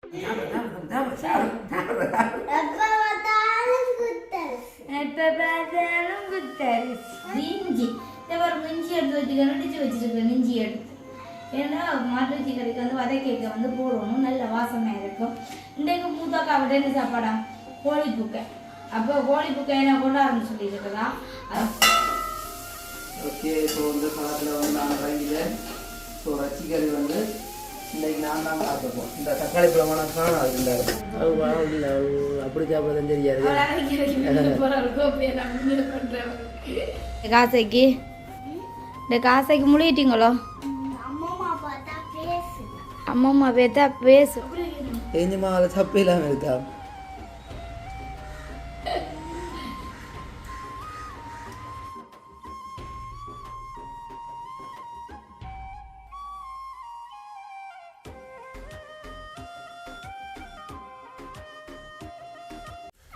இஞ்சி இஞ்சி எடுத்து வச்சுக்கணும், இடிச்சு வச்சிருக்கேன் இஞ்சி எடுத்து. ஏன்னா மாட்டுச்சி கறிக்கு வந்து வதக்கேக்க வந்து போடணும், நல்ல வாசமாக இருக்கும். இன்றைக்கு மூத்தாக்கா விட்டு சாப்பாடா கோழி புக்கை. அப்போ கோழி புக்கை என்ன கொண்டாடுன்னு சொல்லியிருக்கலாம். ஓகே, இப்போ வந்து காலத்தில் வந்து நான் வாங்கிட்டேன். ஸோ ரசிகரி வந்து இன்றைக்கு நான் தான் பார்த்துப்போம். இந்த தக்காளி பழமான காணாது இல்லை, இல்லை அப்படி சாப்பிட்றது தெரியாது. காசைக்கு இந்த காசைக்கு முடியிட்டீங்களோ? அம்மா பேத்தா பேசு. தெரிஞ்சுமா அதில் தப்பு இல்லாமல் இருக்கா?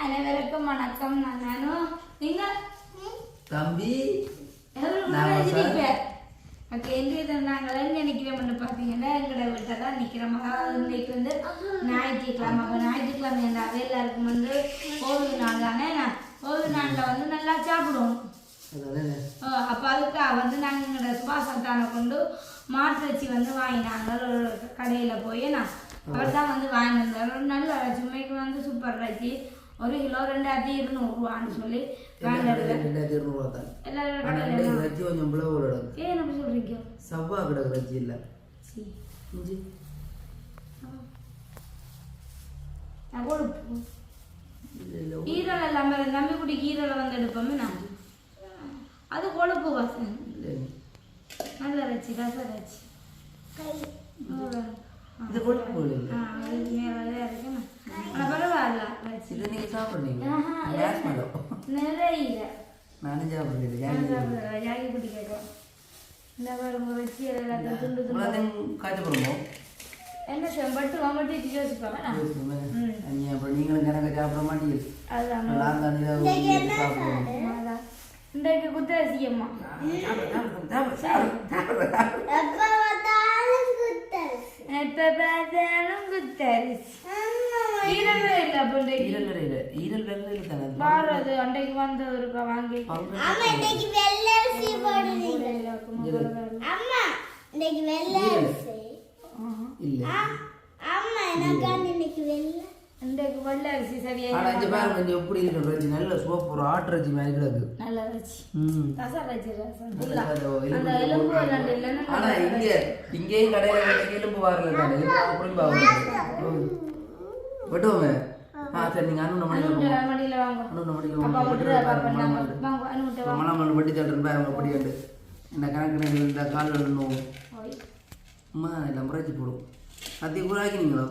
அனைவருக்கும் வணக்கம். நானும் நீங்க தம்பி ஓகே, எங்க நாங்கள் நினைக்கிறோம்னு பார்த்தீங்கன்னா எங்களோட வீட்டை தான் நிற்கிறோம். அதாவது இன்னைக்கு வந்து ஞாயிற்றுக்கிழமை. அப்போ ஞாயிற்றுக்கிழமை என்றாவே எல்லாருக்கும் வந்து ஓய்வு நாள் தானே. ஓய்வு நாளில் வந்து நல்லா சாப்பிடுவோம். அப்போ அதுக்காக வந்து நாங்கள் எங்களோட சுபாசத்தானை கொண்டு மாட்டு வச்சு வந்து வாங்கினாங்க ஒரு கடையில் போய். அவர் தான் வந்து வாங்கிட்டு வந்தார். ஒரு நல்ல இறைச்சி, உண்மைக்கு வந்து சூப்பர் இறைச்சி. 1 கிலோ 2200 சொல்லி வாங்கிட்டு ஈரல் எல்லாமே நம்பி குடி ஈரலை வந்து எடுப்போமே. நான் அது கொழுப்பு வாசம் நல்ல இறைச்சி, ரச இறைச்சி. என்ன செம்பட்டு வாமட்டி யோசிப்பாங்க. இன்றைக்கு குத்தரிசியம்மா அன்றைக்கு வந்து வாங்கி இன்றைக்கு வெள்ளை அரிசி சரியா எப்படி இருக்கு? நல்ல சூப்பர் ஆட்டுறச்சி மாதிரி கிடக்கு. நல்ல அரிசி ஆனா இங்கேயும் கடையில எலும்பு வாரல தானே, வெட்டுவோமே. சரி, நீங்க மடியில மணமணி வட்டி தட்டுறேன் அவங்க படியாண்டு இந்த கணக்கு இந்த கால் விடணும். அம்மா இல்லை முறைச்சி போடும். கத்தி கூறாக்கினீங்களோ?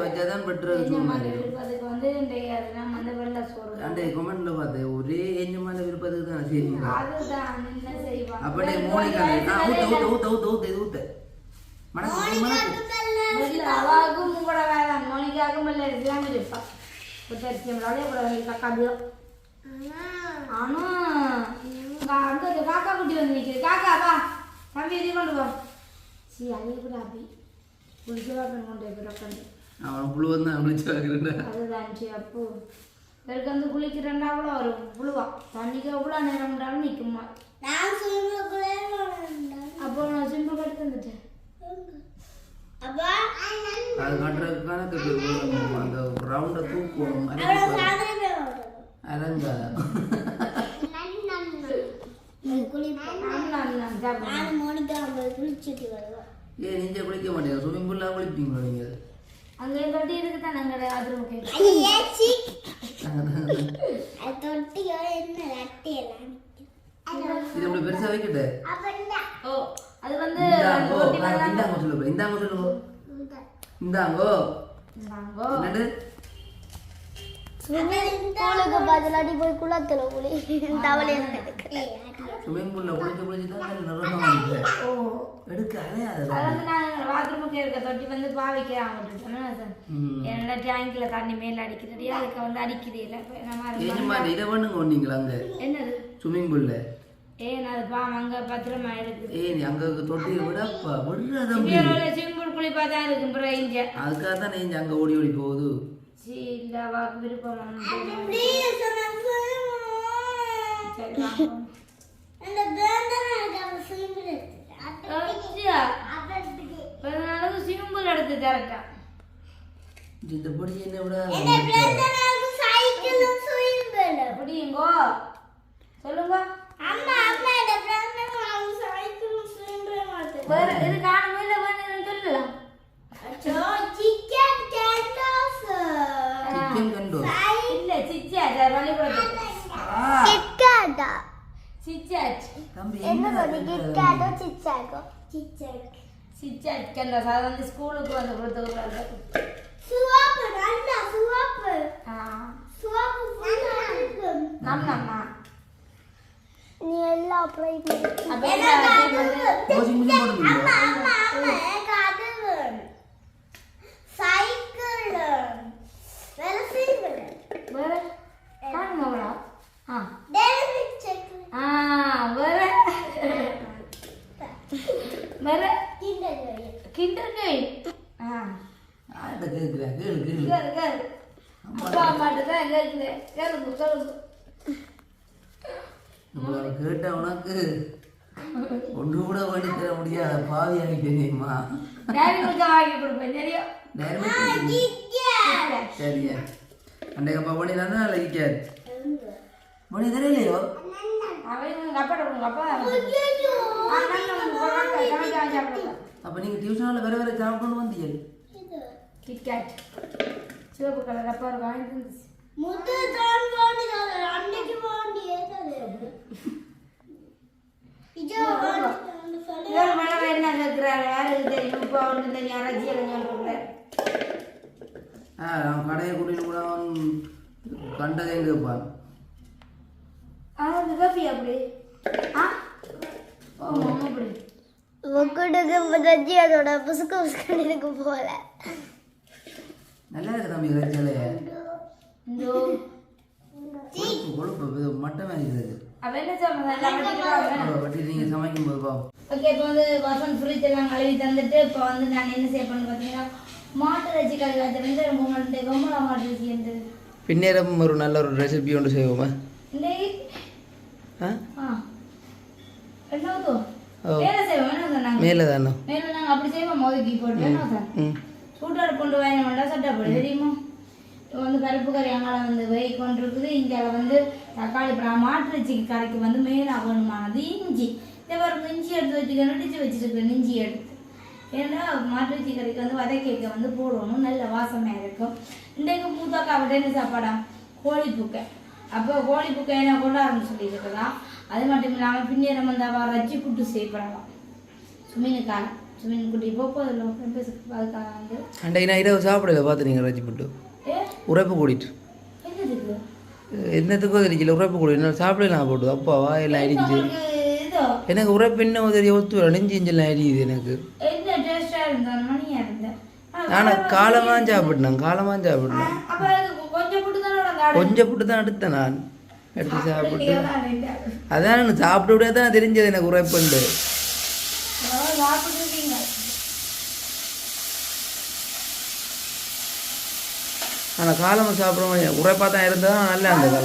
வச்சாதான் பெட்ரு. கமெண்ட்ல பார்த்தேன் ஒரே எஞ்சமான விருப்பத்துக்கு தான் செய்வீங்க. அப்படியே மோனிகா ஊத்த ஊத்த ஊத்த இது ஊத்த அவாக்கும் கூட வேணாம். மோனிகாக்கும் இல்லை எல்லாம் இருப்பா. ஆனா அங்க காக்கா குட்டி வந்து நிற்குது. காக்கா வா தம்பி எதையும் கொண்டு வா. சரி, அதே கூட அப்படி புளிச்சுவாக்கன் கொண்டு போய் அவன் புழுவன் தான் விழிச்சுவாக்குறேன். அதுதான் சரி. அப்போ இவருக்கு வந்து குளிக்கிறேன்னா அவ்வளோ ஒரு புழுவா தண்ணிக்கு எவ்வளோ நேரம் இருந்தாலும் நிற்குமா. அப்போ நான் சிம்பிள் எடுத்து வந்துட்டேன். அது கட்டுறதுக்கான அந்த ரவுண்டை தூக்குவோம். அலங்கா நீங்க குளிக்க மாட்டீங்க? ஸ்விமிங் பூல்ல குளிப்பீங்களா நீங்க? அங்க தொட்டி இருக்கு தான். நாங்க அது ஓகே. இது எப்படி பெருசா வைக்கட்டே? ஓ, அது வந்து இந்தாங்க சொல்லுங்க. இந்தாங்க சொல்லுங்க. இந்தாங்கோ இந்தாங்கோ என்னது? ஸ்விமிங் பூலுக்கு பதிலாடி போய் குளத்துல குளி தவளை ஸ்விமிங் பூல்ல குளிச்சு தான் நிறமா வந்து எடுக்க அலையாது. அதாவது நான் பாத்ரூமுக்கு இருக்க தொட்டி வந்து பாவிக்கிறாங்க சொன்னேன். என்னோட டேங்க்ல தண்ணி மேல அடிக்கிறது அதுக்கு வந்து அடிக்கிறே இல்லை. இதை பண்ணுங்க ஒன்னீங்களா அங்க? என்னது? ஸ்விமிங் பூல்ல ஏன் அது பாம் அங்க பத்திரமா இருக்குது. நீ அங்க தொட்டி விடப்பா விடுறத சிம்பிள் குளிப்பா தான் இருக்கு அப்புறம் இங்க அதுக்காக தான் நீ அங்க ஓடி ஓடி போகுது. இல்ல வாக்கு விருப்பம் சிம்பிள் எடுத்து தரட்டா இந்த பொடி என்ன விட அப்படிங்கோ சொல்லுங்க. வேற இது காணும் இல்ல வேணும் சொல்லலாம். இல்ல சிச்சாட் வழிபடுறது சிச்சாட் சிச்சாட் கண்ட சாதாரண ஸ்கூலுக்கு வந்து கொடுத்து நம்ம நீ எல்லாம் அப்ளை கேட்ட உனக்கு ஒன்று கூட பண்ணி தர முடியாத பாவி ஆகிட்டேனேம்மா. சரியா அன்றைக்கு அப்பா பண்ணிடலாம் தான் லகிக்காது பண்ணி தரலையோ. அப்போ நீங்கள் டியூஷனில் வேறு வேறு சாப்பிடணும் வந்தீங்க. கிட்கேட் சிவப்பு கலர் அப்பா வாங்கி இருந்துச்சு. அவன் கடையை கூட்டிட்டு கூட அவன் கண்டதே கேட்பான். அதோட புசுக்கு புசுக்கு போல நல்லா இருக்கு தம்பி ரஜிலையே கொழுப்பு மட்டமே இருக்குது. நீங்க சமைக்கும் போது பாவம். ஓகே இப்போ வந்து வசன் ஃப்ரிட்ஜ் எல்லாம் கழுவி தந்துட்டு இப்போ வந்து நான் என்ன செய்ய பண்ணு பார்த்தீங்கன்னா மாட்டு இறைச்சி கறி வச்சுருந்து ரொம்ப மாட்டு இறைச்சி இருந்தது. பின்னேரம் ஒரு நல்ல ஒரு ரெசிபி ஒன்று செய்வோமா? மேலே தானே மேலே நாங்கள் அப்படி செய்வோம் மொதக்கி போட்டு சூட்டாடு கொண்டு வாங்கினா சட்டப்படு தெரியுமா. இப்போ வந்து பருப்பு கறி அங்கால வந்து வெய் கொண்டு இருக்குது. இந்தியாவில் வந்து தக்காளி இப்போ மாட்டு இறைச்சிக்கு கறிக்கு வந்து மெயினாக வேணுமானது இஞ்சி. இதே பாருங்க இஞ்சி எடுத்து வச்சுக்கணும் இடிச்சு வச்சுருக்கேன் இஞ்சி எடுத்து. ஏன்னா மாட்டு இறைச்சி கறிக்கு வந்து வதக்கேக்க வந்து போடணும் நல்ல வாசமாக இருக்கும். இன்றைக்கு மூத்தாக்கா விட என்ன சாப்பாடா கோழிப்புக்கை. அப்போ கோழிப்புக்கை என்ன கொண்டாடுன்னு சொல்லியிருக்கலாம். அது மட்டும் இல்லாமல் பின்னேரம் வந்து அவள் ரச்சி புட்டு செய்யப்படலாம் சுமீனுக்காக. சுமீன் குட்டி போதில் அதுக்காக வந்து அன்றைக்கு நான் இரவு சாப்பிடல பார்த்துறீங்க ரச்சி புட்டு உரைப்பு கூட்டிட்டு என்னத்துக்கோ தெரியல உரைப்பு கூடி என்ன சாப்பிடலாம் போட்டு அப்பாவா எல்லாம் அடிக்குது எனக்கு உரைப்பு என்ன தெரிய ஒத்து நெஞ்சு இஞ்செல்லாம் அடிக்குது எனக்கு. ஆனால் காலமாக சாப்பிட்டேன் கொஞ்சம் புட்டு தான் எடுத்தேன் நான் எடுத்து சாப்பிட்டு அதான் சாப்பிட விட தான் தெரிஞ்சது எனக்கு உரைப்புண்டு. ஆனால் காலமாக சாப்பிடுவோம் உரைப்பாக தான் இருந்தால் நல்லா இருந்தது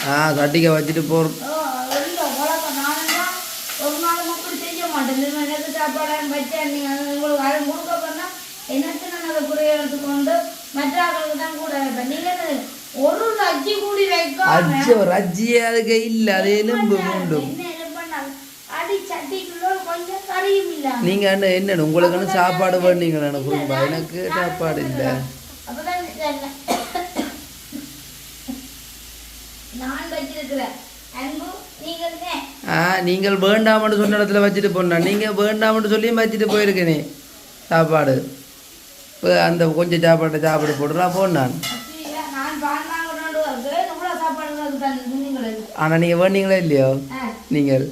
காலம் கட்டிக்க வச்சுட்டு போகிறோம். ஒரு நாள் மட்டும் செய்ய மாட்டேன் எனக்கு சாப்பாடு வச்சேன் நீங்கள் உங்களுக்கு அதை கொடுக்க போனால் எனக்கு நான் அதை குறையறதுக்கு கொண்டு மற்ற ஆக்களுக்கு தான் கூட வைப்பேன். நீங்கள் ஒரு ரஜ்ஜி கூடி வைக்க ரஜ்ஜியே அதுக்கு இல்லை அது எலும்பு மூண்டும் என்ன எலும்புனாலும் அடி சட்டிக்குள்ள கொஞ்சம் கறியும் இல்லை. நீங்கள் என்ன உங்களுக்கு சாப்பாடு பண்ணீங்களா குடும்பம் எனக்கு சாப்பாடு இல்லை. அப்போதான் நான் வச்சிருக்கிறேன் அன்பு நீங்கள் வேண்டாமன்னு சொன்ன இடத்துல வச்சுட்டு போனா நீங்கள் வேண்டாமன்னு சொல்லியும் வச்சுட்டு போயிருக்கேனே சாப்பாடு. இப்போ அந்த கொஞ்சம் சாப்பாட்டை சாப்பிட போட்டுலாம் போனான். ஆனால் நீங்கள் வேண்டீங்களா இல்லையோ நீங்கள்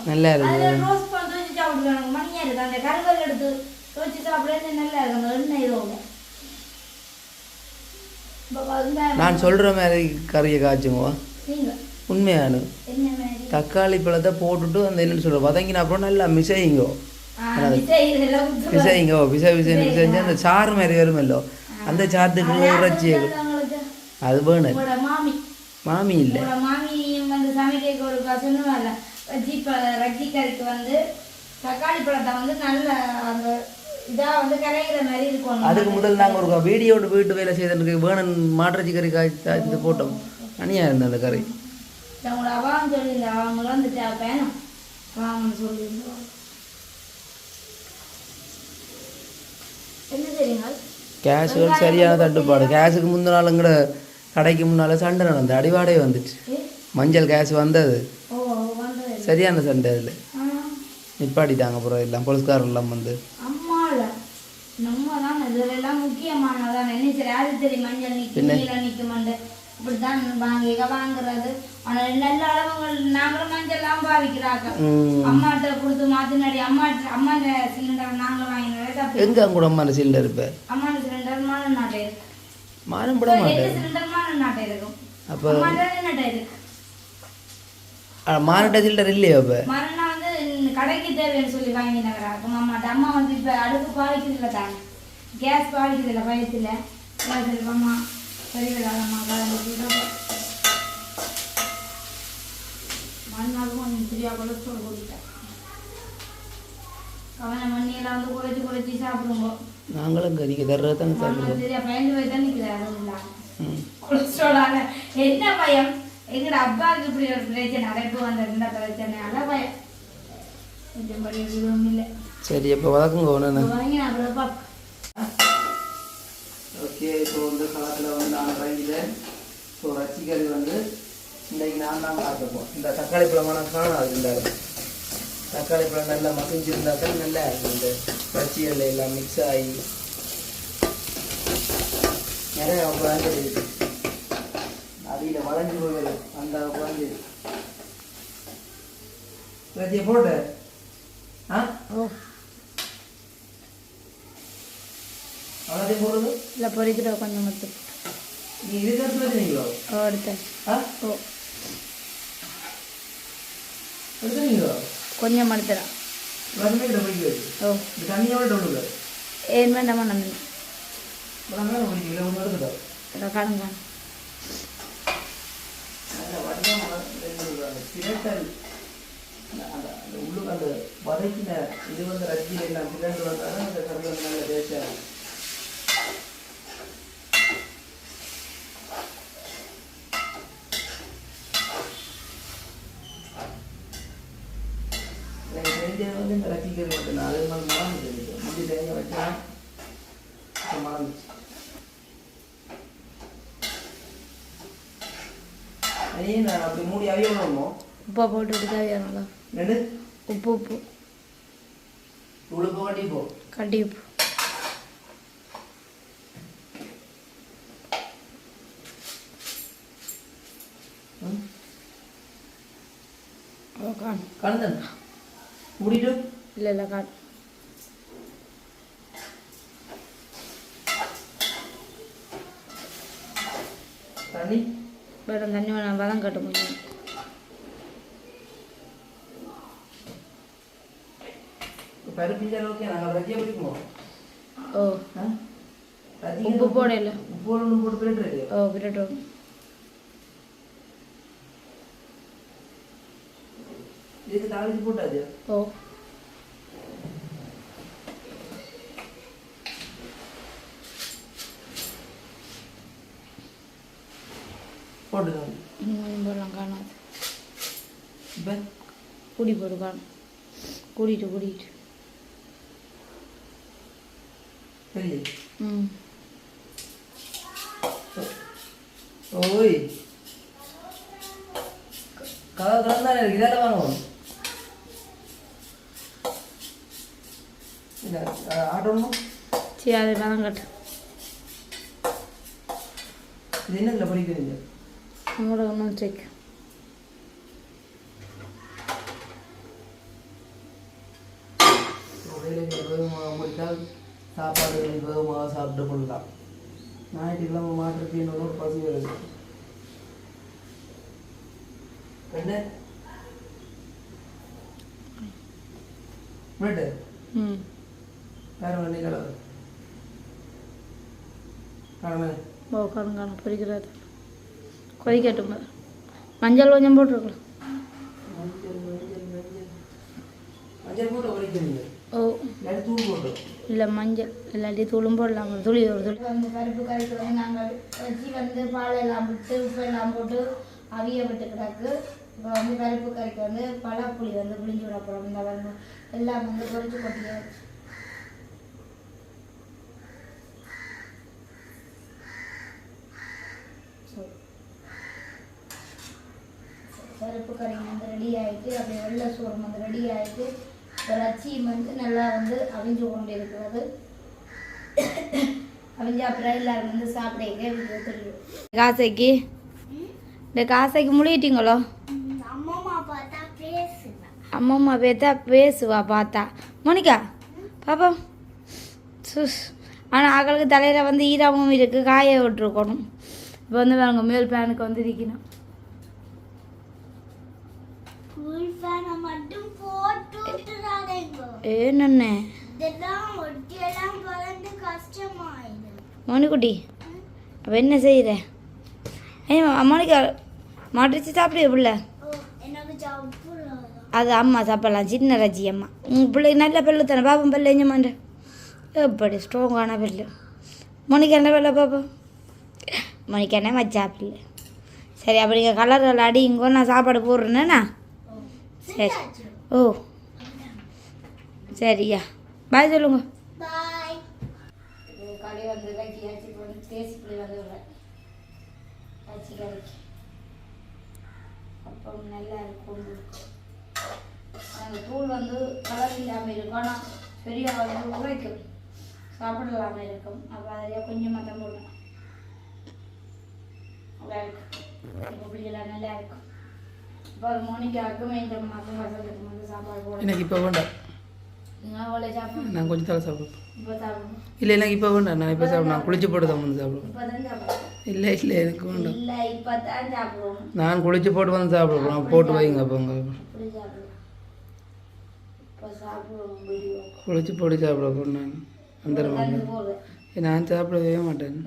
நல்லா இருக்கு இப்போ வெங்காயம் நான் சொல்கிற மாதிரி கறியை காய்ச்சுங்க நீங்கள் உண்மையான என்ன மாதிரி தக்காளி பழத்தை போட்டுட்டு அந்த என்னென்னு சொல்கிறோம் வதங்கின அப்புறம் நல்லா மிசைங்கோ இதெல்லாம் பிசைங்கோ பிசைன்னு பிசைஞ்சு அந்த சாறு மாதிரி வருமல்லோ அந்த சாத்துக்கு இறைச்சி அது வேணும் உங்களோட மாமி மாமி இல்லை உங்களோட மாமி வந்து சமைக்க ஒரு சொன்னல ரஜி கறிக்கு வந்து தக்காளி பழத்தை வந்து நல்ல அந்த இதாக வந்து கரைகிற மாதிரி இருக்கும் அதுக்கு முதல் நாங்கள் ஒரு வீடியோட வீட்டு வேலை செய்ததுக்கு வேணும் மாட்டுறச்சி கறி காய்ச்சி போட்டோம் தனியாக இருந்தது அந்த கறி உங்களோட அவான்னு சொல்லியிருந்தேன் அவங்களும் வந்துட்டு வேணும் வாங்கன்னு சொல்லியிருந்தோம் என்ன தெரியுங்க கேஷுகள் சரியான தட்டுப்பாடு கேஸுக்கு முந்தின நாள் கூட கடைக்கு முன்னால் சண்டை நடந்து அடிவாடே வந்துச்சு மஞ்சள் கேஸ் வந்தது ஓ வந்தது சரியான சண்டை அதில் நிப்பாட்டிட்டாங்க அப்புறம் எல்லாம் போலீஸ்காரெல்லாம் வந்து அம்மால நம்ம தான் இதெல்லாம் முக்கியமானதான் என்ன சரி அது தெரியும் மஞ்சள் நிற்கும் நீல நிற்குமாண்டு இப்படித்தான் வாங்குறது ஆனால் நல்ல அளவுகள் நாங்களும் மஞ்சள்லாம் பாவிக்கிறாங்க அம்மாட்ட கொடுத்து மாத்தினாடி அம்மாட்ட சிலிண்டர் நாங்களும் வாங்கினது எங்க கூட அம்மா சிலிண்டர் இப்போ அம்மாட்ட சிலிண்டர் மான நாட்டை இருக்கு மானம் போட மாட்டேன் சிலிண்டர் மான நாட்டை இருக்கும் அப்போ நாட்டை இருக்கு மானிட்ட சிலிண்டர் இல்லையா இப்போ மரணா வந்து கடைக்கு தேவைன்னு சொல்லி வாங்கினவராக்கும் அம்மாட்ட அம்மா வந்து இப்போ அடுப்பு பாவிக்கிறது இல்லை தானே கேஸ் பாவிக்கிறது இல்லை பயத்தில் அம்மா சரிவிடாதம்மா கலந்து மண்ணாலும் கொஞ்சம் சரியாக கொலஸ்ட்ரால் கொடுத்தேன் அவனை மண்ணியெல்லாம் வந்து குறைச்சி சாப்பிடுவோம் நாங்களும் கறிக்கு தர்றதான் சாப்பிடுவோம் சரியா பயந்து போய் தான் நிற்கிறாரு இல்லாமல் கொலஸ்ட்ராலால என்ன பயம் எங்கட அப்பாவுக்கு இப்படி ஒரு பிரச்சனை அடைப்பு வந்த இந்த பிரச்சனையால பயம் கொஞ்சம் படி எதுவும் இல்லை சரி அப்போ வதக்குங்க ஒன்று வாங்கி நான் அப்புறம் பார்ப்பேன் ஓகே இப்போ வந்து களத்தில் வந்து நான் வாங்கிட்டேன் ஸோ ரசிகரி வந்து இன்றைக்கு நான் தான் பார்த்துப்போம் இந்த தக்காளி பழமான காணும் அது இருந்தாலும் தக்காளி பழம் நல்லா மசிஞ்சிருந்தாக்க நல்லா இருக்கும் இந்த ரசிகரில் எல்லாம் மிக்ஸ் ஆகி நிறைய குழந்தை இருக்கு அடியில் வளைஞ்சு போகுது அந்த குழந்தை ரசியை போட்டு ஆ ஓ அவ்வளோதையும் போடுறது இல்லை பொறிக்கிற கொஞ்சம் மட்டும் நீ இதுக்கு எடுத்து வச்சுருங்களோ ஓ எடுத்தேன் ஆ ஓ எடுத்துருங்களோ கொஞ்சம் எடுத்துடா எல்லாருமே இதை பிடிக்க வச்சு ஓ இந்த தண்ணியோட டொல்லுங்க ஏன் வேண்டாமா நம்ம எல்லாமே பிடிக்கல ஒன்று எடுத்துட்டோம் இதை காணுங்க பிரட்டல் அந்த உள்ளுக்கு அந்த வதக்கின இது வந்து ரஜினி எல்லாம் பிரண்டு வந்தாலும் அந்த கருள் வந்து நல்ல டேஸ்டாக இருக்கும் எனக்கு தெரிஞ்சது வந்து இந்த ரசிகர் மட்டும் அது மாதிரி மறந்து தெரியுது முந்தி தேங்க வச்சா மறந்துச்சு நான் அப்படி மூடி அவியணுமோ உப்பா போட்டு விட்டு தேவையானங்களா ரெண்டு உப்பு இவ்வளோ கட்டி போ கட்டி உப்பு காணும் கலந்தன் மூடிட்டு இல்லை காணும் தண்ணி வேறு தண்ணி வேணாம் வதம் கட்ட முடியும் பருப்பிஞ்ச அளவுக்கு நாங்கள் ரஜியை பிடிக்குமோ ஓ உப்பு போடல உப்பு ஒன்று போட்டு பிரிட்டு ஓ பிரிட்டோம் இதுக்கு தாளிச்சு போட்டாச்சு ஓ போட்டுக்கோங்க இன்னும் போடலாம் காணாது இப்போ கூடி போடு காணும் கூட்டிட்டு சரி ம் ஓய் கதை திறந்தானே இருக்கு இதால வாங்குவோம் இல்லை ஆட்டோணும் சரி அது வதம் கட்டு இது என்னதுல படிக்கிறீங்க உங்களோட ஒன்றும் சேர்க்க வேலைக்கு வேகமாக முடித்தால் சாப்பாடு வேகமாக சாப்பிட்டு கொள்ளலாம் ஞாயிற்றுக்கிழமை மாட்டுறதுக்கு இன்னொரு பசி வருது என்ன பிரெட்டு வேற வண்டி கலவு காணும் பொரிக்கிறாரு கொதிக்கட்டும் மஞ்சள் கொஞ்சம் போட்டுருக்கலாம் மஞ்சள் போட்டு உடைக்கிறீங்க ஓ இல்லாட்டி தூள் போட்டு இல்லை மஞ்சள் இல்லாட்டி தூளும் போடலாம் துளி ஒரு துளி வந்து பருப்பு கறிக்கு வந்து நாங்கள் வச்சு வந்து பாலெல்லாம் விட்டு உப்பு எல்லாம் போட்டு அவிய விட்டு கிடக்கு இப்போ வந்து பருப்பு கறிக்கு வந்து பழப்புளி வந்து புளிஞ்சு விட போகிறோம் இந்த வந்து எல்லாம் வந்து பொரிச்சு கொட்டியாச்சு பருப்பு கறி வந்து ரெடி ஆகிட்டு அப்படியே வெள்ளை சோறு வந்து ரெடி ஆகிட்டு ஒரு அச்சியும் வந்து நல்லா வந்து அவிஞ்சு கொண்டு இருக்கிறது அவிஞ்சு அப்புறம் எல்லாரும் வந்து சாப்பிட தெரியும் காசைக்கு இந்த காசைக்கு முடியிட்டீங்களோ அம்மம்மா பார்த்தா பேசுவா பார்த்தா மோனிகா பாப்பா சுஸ் ஆனால் அவங்களுக்கு தலையில் வந்து ஈராமும் இருக்குது காய விட்டுருக்கணும் இப்போ வந்து பாருங்க மேல் பேனுக்கு வந்து இருக்கணும் ஏன்னே மோனிக்குட்டி அப்போ என்ன செய்கிற மோனிகா மடிச்சு சாப்பிடு பிள்ளை அது அம்மா சாப்பிடலாம் சின்ன ரஜி அம்மா உங்கள் பிள்ளைக்கு நல்ல பெல்லு தானே பாப்பா பெல்லு எஞ்சமாண்ட எப்படி ஸ்ட்ராங்கான பெல்லு மோனிகா என்ன பெல்ல பாப்பா மோனிகா என்ன மச்சா பிள்ளை சரி அப்படிங்க கலரில் அடிங்கோ நான் சாப்பாடு போடுறேன்னா சரி ஓ சரியா பாய் சொல்லுங்க கடை வந்து தேசிப்புளி வந்து அச்சி கறிக்கு அப்போ நல்லா இருக்கும் அந்த தூள் வந்து கலர் இல்லாமல் இருக்கும் ஆனால் பெரிய வந்து உரைக்கும் சாப்பிடலாமல் இருக்கும் அப்போ அதில் கொஞ்சம் மத்தம் போடணும் நல்லா இருக்கும் இப்படியெல்லாம் நல்லா இருக்கும் இப்போ ஒரு மோனிக்காவுக்கும் இந்த மற்ற பசங்களுக்கு வந்து சாப்பாடு போடணும் எனக்கு இப்போ வேண்டாம் நீங்கள் அவ்வளோ சாப்பிடுங்க நான் கொஞ்சம் தலை சாப்பிடுவேன் இப்போ சாப்பிடுங்க இல்லை எனக்கு இப்போ வேண்டாம் நான் இப்போ சாப்பிடுவேன் நான் குளிச்சு போட்டு தான் வந்து சாப்பிடுவேன் இப்போ தான் சாப்பிடுவோம் இல்லை இல்லை எனக்கு வேண்டாம் இல்லை இப்போ தான் சாப்பிடுவோம் நான் குளிச்சு போட்டு வந்து சாப்பிடுவேன் நான் போட்டு வைங்க அப்போ உங்க இப்படி சாப்பிடுவோம் இப்போ சாப்பிடுவோம் வீடியோ குளிச்சு போட்டு சாப்பிடுவேன் நான் வந்துடுவேன் போடுறேன் நான் சாப்பிடவே மாட்டேன்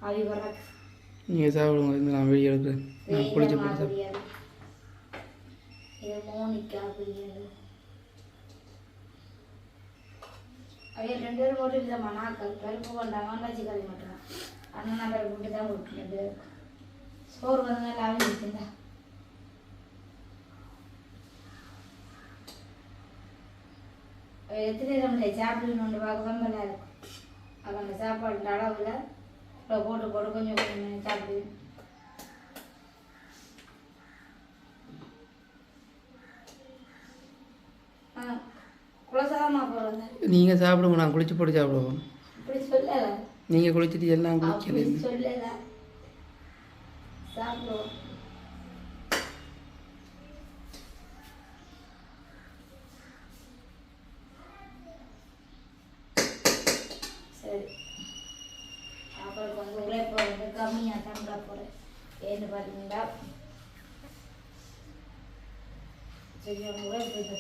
அவி வரக்கு நீங்கள் சாப்பிடுங்க இந்த நான் வீடியோ எடுக்கிறேன் நான் குளிச்சு போட்டு சாப்பிடுவேன் இது மோனிக்கா பிரியாணி அவைய 2 பேரும் போட்டு இல்லைம்மா நாக்கள் பருப்பு கொண்டாங்க நச்சிக்கறி மட்டும் அண்ணன் நான் பருப்பு போட்டு தான் கொடுத்து 2 பேருக்கு சோறு வந்து நல்லா அவிஞ்சிருந்தா எத்தனை நேரம் சாப்பிடணுன்னு பார்க்க தான் நல்லா இருக்கும் அது அந்த சாப்பாடு அளவில் போட்டு போட்டு கொஞ்சம் கொஞ்சம் சாப்பிடுவேன் குலசாரமா போகிறேன் நீங்கள் சாப்பிடுங்க நான் குளிச்சு போட்டு சாப்பிடுவோம் இப்படி சொல்லலை நீங்கள் குளிச்சுட்டு எல்லாம் குளிக்கல சொல்லலை சாப்பிடுவோம் சரி அப்புறம் வந்து உழைப்பை வந்து கம்மியாக தங்க போகிறேன் ஏன்னு பார்த்தீங்கன்னா சரி உழைப்பு இந்த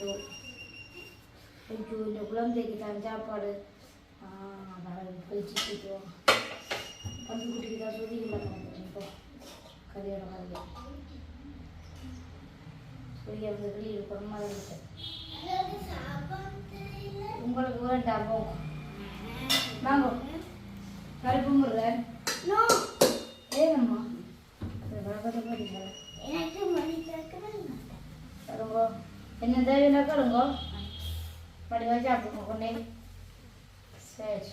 கொஞ்சம் இந்த குழந்தைக்கு தான் சாப்பாடு கழிச்சுக்கிட்டோம் பத்து குட்டிக்கு தான் சொல்லிக்கலாம் இப்போ கதையோட கதையை சொல்லி அந்த வெளியே இருக்கிற மாதிரி இருக்கு உங்களுக்கு வேண்டாம் போங்க வாங்க கருப்பு முருகன் ஏனம்மா வழக்கத்தை போட்டீங்களா தருங்கோ என்ன தேவைன்னா கருங்கோ படிவா சாப்பிடுங்க கொண்டே சரி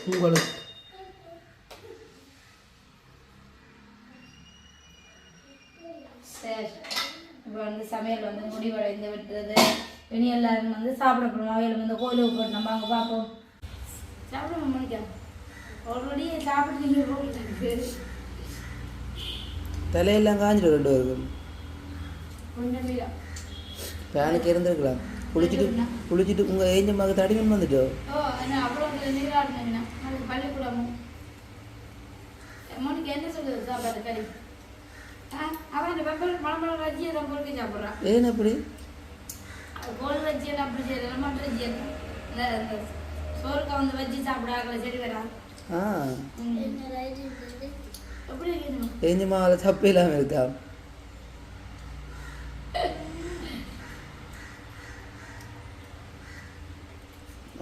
உங்களுக்கு சரி இப்போ வந்து சமையல் வந்து முடிவடைந்து விட்டுறது இனி எல்லாரும் வந்து சாப்பிட போகணும் அவையில் வந்து கோயிலுக்கு போட்டு நம்ம அங்கே பார்ப்போம் சாப்பிட மணிக்கா ஆல்ரெடி சாப்பிட்டு தலையெல்லாம் காஞ்சிடும் 2 பேருக்கும். கொஞ்சம் மீரா ஃபேனுக்கு இருந்திருக்கலாம். குளிச்சுட்டு உங்கள் ஏஞ்சம்மாவுக்கு தடிமன் வந்துட்டோ. என்ன அவ்வளோ நீராக இருந்தீங்கன்னா அதுக்கு பள்ளிக்கூடமும் மோனிக்கு என்ன சொல்லுது சாப்பாடு கறி அவன் இந்த பெப்பர் மழை வச்சு எல்லாம் பொறுக்க சாப்பிட்றான். ஏன் அப்படி? கோழி வச்சு எல்லாம் அப்படி செய்யல மாட்டு வச்சு இந்த சோறுக்கா வந்து வச்சு சாப்பிடாங்கள சரி வரா. எப்படி இருக்கணும் ஏஞ்சம்மா அதில் தப்பு இல்லாமல் இருக்கா?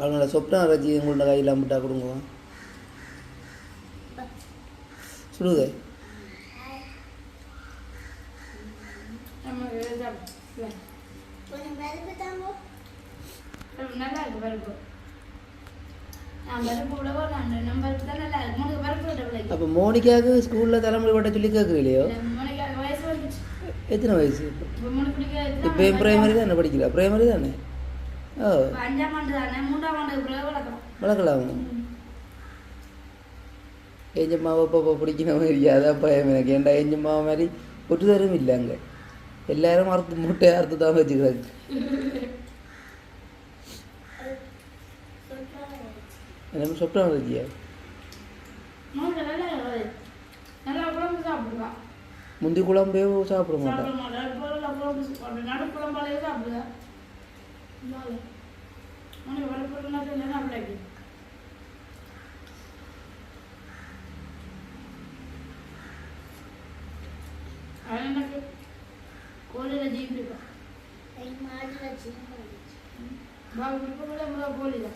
அவங்களோட சொப்னா ரஜி உங்களோட கையில் அம்பிட்டா கொடுங்க. சுடுதே நல்லா இருக்கு பருப்பு. நான் பருப்பு விடவோ நம்ம பருப்பு தான் நல்லா இருக்கு. உனக்கு பருப்பு விட. அப்போ மோனிக்காவுக்கு ஸ்கூலில் தலைமுறை வட்ட சொல்லி கேட்குறீங்களோ? மோனிக்காவுக்கு வயசு வந்துச்சு. எத்தனை வயசு? இப்போ பிரைமரி தானே படிக்கல? பிரைமரி தானே? ஓ 5ஆம் ஆண்டு தானே. 3ஆம் ஆண்டுக்கு பிறகு வளர்க்கலாம். வளர்க்கலாம். ஏஞ்சம்மாவை இப்போ பிடிக்கிற மாதிரி அதான் பயம் எனக்கு. ஏன்டா ஏஞ்சம்மாவை மாதிரி ஒட்டுதரும் இல்லை அங்கே. எல்லாரும் அறுத்து மூட்டையை அறுத்து தான் வச்சுக்கிறாங்க. என்ன சொப்னா ரஜியா முந்தி குழம்பே சாப்பிட மாட்டேன். கோழியில் ஜீவிப்பா கோழியில்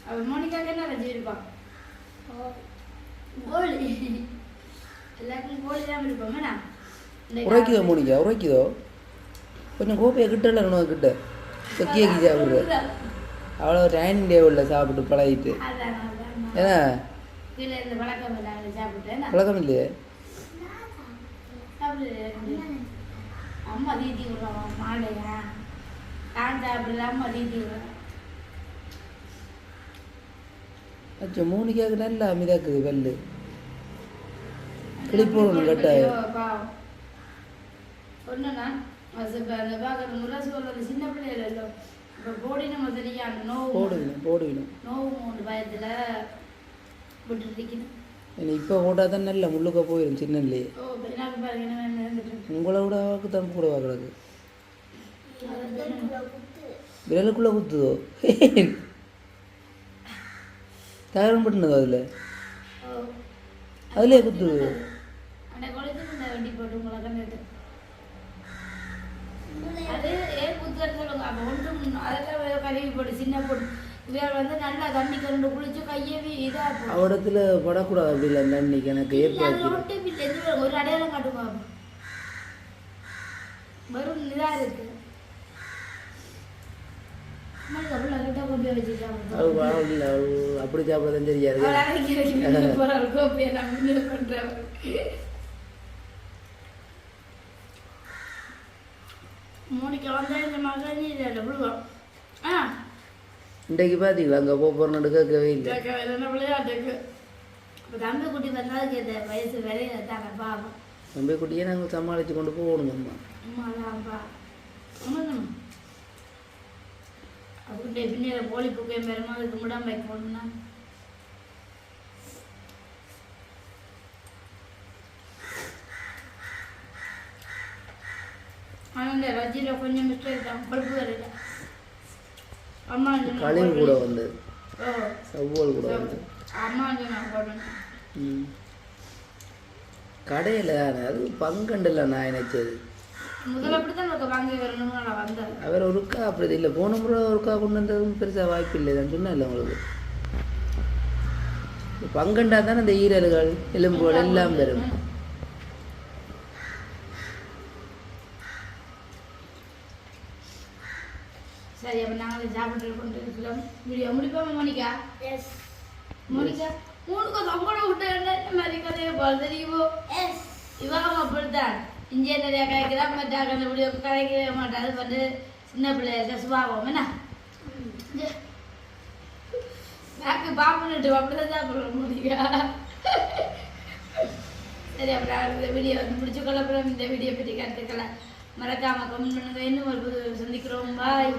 அவள் மோனிக்காக்கு என்ன ஜீவிப்பா கோழி எல்லாருக்கும் கோழி தான் இருப்போம். மேடம் உரைக்குதோ மோனிக்கா? உரைக்குதோ? கொஞ்சம் கோப்பையை கிட்டல கிட்ட கேக்கி சாப்பிடுற அவ்வளோ டைனிங் டேபிளில் சாப்பிட்டு பழகிட்டு. ஏன்னா பழக்கம் இல்லையே. அம்மா தீத்தி விடுவான் மாலையா நான் சாப்பிடல. அம்மா தீத்தி விடுவேன். அச்சா மோனிக்காவுக்கு நல்லா மிதாக்குது பல்லு. கிளிப்போடணும் கட்டாயம். ஒன்றுண்ணா அந்த பார்க்குற முரசு சொல்கிறது சின்ன பிள்ளைகள் இல்லை. இப்போ போடி நம்ம தெரியாது போடுவிடும் நோவு மூணு பயத்தில் விட்டு இருக்கணும். இப்போ போட்டால் தான் நல்ல முள்ளுக்க போயிடும் சின்னல்லையே. உங்களை விட அவருக்கு தம்பு கூட வாக்குறது விரலுக்குள்ளே குத்துதோ? தயாரம் பட்டுனதோ? அதுலேயே குத்துது. வண்டி போட்டு உங்களை கண்டுட்டு அது ஏன் குத்துறது சொல்லுங்க. அப்போ ஒன்றும் அதெல்லாம் கழுவி போட்டு சின்ன போட்டு இவர் வந்து நல்லா தண்ணி கண்டு குளிச்சு கையவே இதாக அவடத்துல படக்கூடாது. அப்படி இல்லை தண்ணிக்கு எனக்கு ஏற்பாடு ஒரு அடையாளம் காட்டுமா வெறும் இதாக இருக்கு. அப்படி சாப்பிடதான் தெரியாது. இன்றைக்கு பார்த்தீங்களா அங்கே போகிறோன்னு கேட்கவே இல்லை. விளையாட்டுக்கு தம்பி குட்டி வந்தாலும் வயசு விளையாட தாங்க பாவம். தம்பி குட்டியே நாங்கள் சமாளித்து கொண்டு போகணுங்கம்மா. அம்மாதான்ப்பா ஆமாம். அப்படின்ட்டு பின்னேற போலி பூக்கை மேரமா அதுக்கு முடாம வைக்க போகணும்னா ஆனால் இந்த ரஜியில் கொஞ்சம் மிஸ்டேக் தான். பழுப்பு வரையில அம்மா கழிவு கூட வந்து சவ்வால் கூட வந்து அம்மா நான் போடணும் கடையில் அது பங்கண்டில்ல நான் நினைச்சது. முதல்ல அப்படித்தான் வாங்கி வரணும்னு நான் வந்தேன். அவர் ஒருக்கா அப்படி இல்லை. போன முறை ஒருக்கா கொண்டு வந்ததும் பெருசாக வாய்ப்பு இல்லை. நான் சொன்னேன் இல்லை உங்களுக்கு. பங்கண்டா தானே அந்த ஈரல்கள் எலும்புகள் எல்லாம் வரும். சரி அப்போ நாங்களும் சாப்பிட்டு கொண்டு இருக்கலாம். வீடியோ முடிப்போம் மோனிகா? மோனிகா மூணுக்கு தொங்கட விட்டு என்ன மாதிரி கதையை போல் தெரியுமோ? இவங்க அப்படித்தான் இங்கே நிறையா காய்க்கிறா மற்ற வீடியோ கதைக்கவே மாட்டேன். அது வந்து சின்ன பிள்ளைய சுபாவம் என்ன எனக்கு பாப்புன்னுட்டு அப்படிதான் சாப்பிட மோனிகா. சரி அப்புறம் இந்த வீடியோ வந்து முடிச்சு கொள்ளப்புறம் இந்த வீடியோ பற்றி கருத்துக்களை மறக்காமல் கமெண்ட் பண்ணுங்க. இன்னும் ஒரு சந்திக்கிறோம். பாய்.